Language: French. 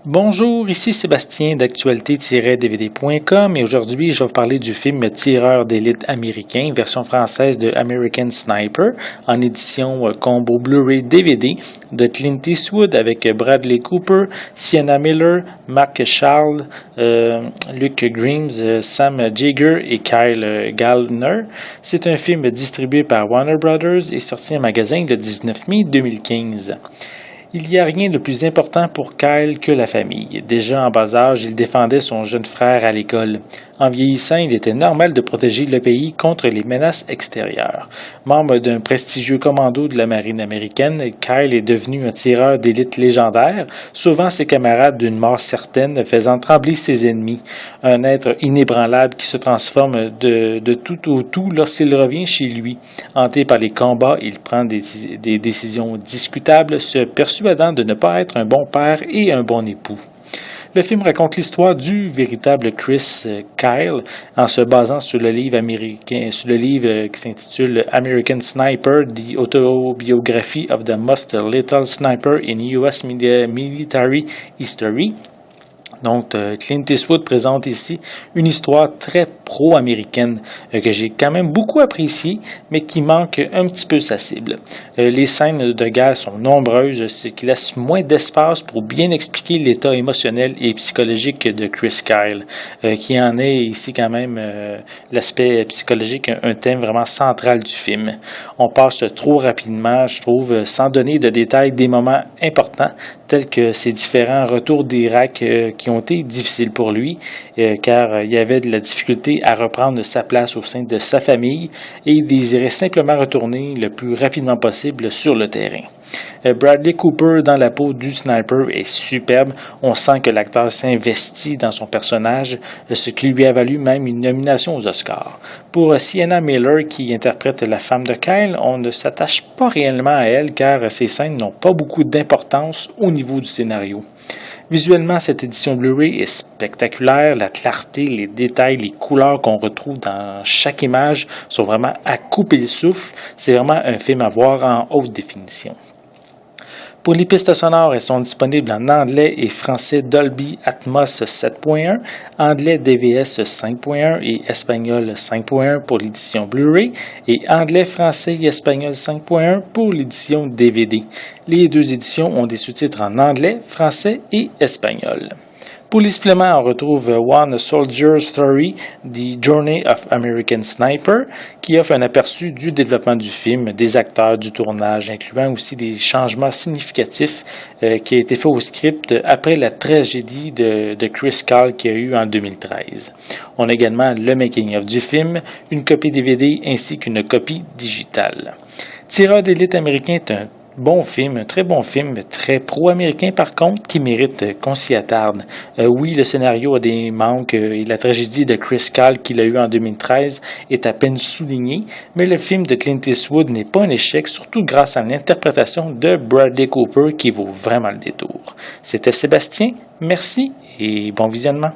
Bonjour, ici Sébastien d'actualité-dvd.com et aujourd'hui je vais vous parler du film Tireur d'élite américain, version française de American Sniper, en édition combo Blu-ray DVD de Clint Eastwood avec Bradley Cooper, Sienna Miller, Mark Charles, Luke Grimes, Sam Jaeger et Kyle Gallner. C'est un film distribué par Warner Brothers et sorti en magasin le 19 mai 2015. Il n'y a rien de plus important pour Kyle que la famille. Déjà en bas âge, il défendait son jeune frère à l'école. En vieillissant, il était normal de protéger le pays contre les menaces extérieures. Membre d'un prestigieux commando de la marine américaine, Kyle est devenu un tireur d'élite légendaire, sauvant ses camarades d'une mort certaine, faisant trembler ses ennemis. Un être inébranlable qui se transforme de tout au tout lorsqu'il revient chez lui. Hanté par les combats, il prend des décisions discutables, se persuadant de ne pas être un bon père et un bon époux. Le film raconte l'histoire du véritable Chris Kyle en se basant sur le livre qui s'intitule American Sniper, The Autobiography of the Most Lethal Sniper in U.S. Military History. Donc, Clint Eastwood présente ici une histoire très pro-américaine que j'ai quand même beaucoup appréciée, mais qui manque un petit peu sa cible. Les scènes de guerre sont nombreuses, ce qui laisse moins d'espace pour bien expliquer l'état émotionnel et psychologique de Chris Kyle, qui en est ici quand même l'aspect psychologique, un thème vraiment central du film. On passe trop rapidement, je trouve, sans donner de détails des moments importants, tels que ces différents retours d'Irak qui ont été difficiles pour lui, car il y avait de la difficulté à reprendre sa place au sein de sa famille et il désirait simplement retourner le plus rapidement possible sur le terrain. Bradley Cooper dans la peau du sniper est superbe. On sent que l'acteur s'investit dans son personnage, ce qui lui a valu même une nomination aux Oscars. Pour Sienna Miller, qui interprète la femme de Kyle, on ne s'attache pas réellement à elle car ces scènes n'ont pas beaucoup d'importance au niveau du scénario. Visuellement, cette édition Blu-ray est spectaculaire. La clarté, les détails, les couleurs qu'on retrouve dans chaque image sont vraiment à couper le souffle. C'est vraiment un film à voir en haute définition. Pour les pistes sonores, elles sont disponibles en anglais et français Dolby Atmos 7.1, anglais DVS 5.1 et espagnol 5.1 pour l'édition Blu-ray et anglais, français et espagnol 5.1 pour l'édition DVD. Les deux éditions ont des sous-titres en anglais, français et espagnol. Pour les suppléments, on retrouve One Soldier Story, The Journey of American Sniper, qui offre un aperçu du développement du film, des acteurs, du tournage, incluant aussi des changements significatifs qui a été fait au script après la tragédie de Chris Kyle qu'il y a eu en 2013. On a également le making-of du film, une copie DVD ainsi qu'une copie digitale. Tireur d'élite américain est un bon film, un très bon film, très pro-américain par contre, qui mérite qu'on s'y attarde. Oui, le scénario a des manques et la tragédie de Chris Kyle qu'il a eu en 2013 est à peine soulignée, mais le film de Clint Eastwood n'est pas un échec, surtout grâce à l'interprétation de Bradley Cooper qui vaut vraiment le détour. C'était Sébastien, merci et bon visionnement.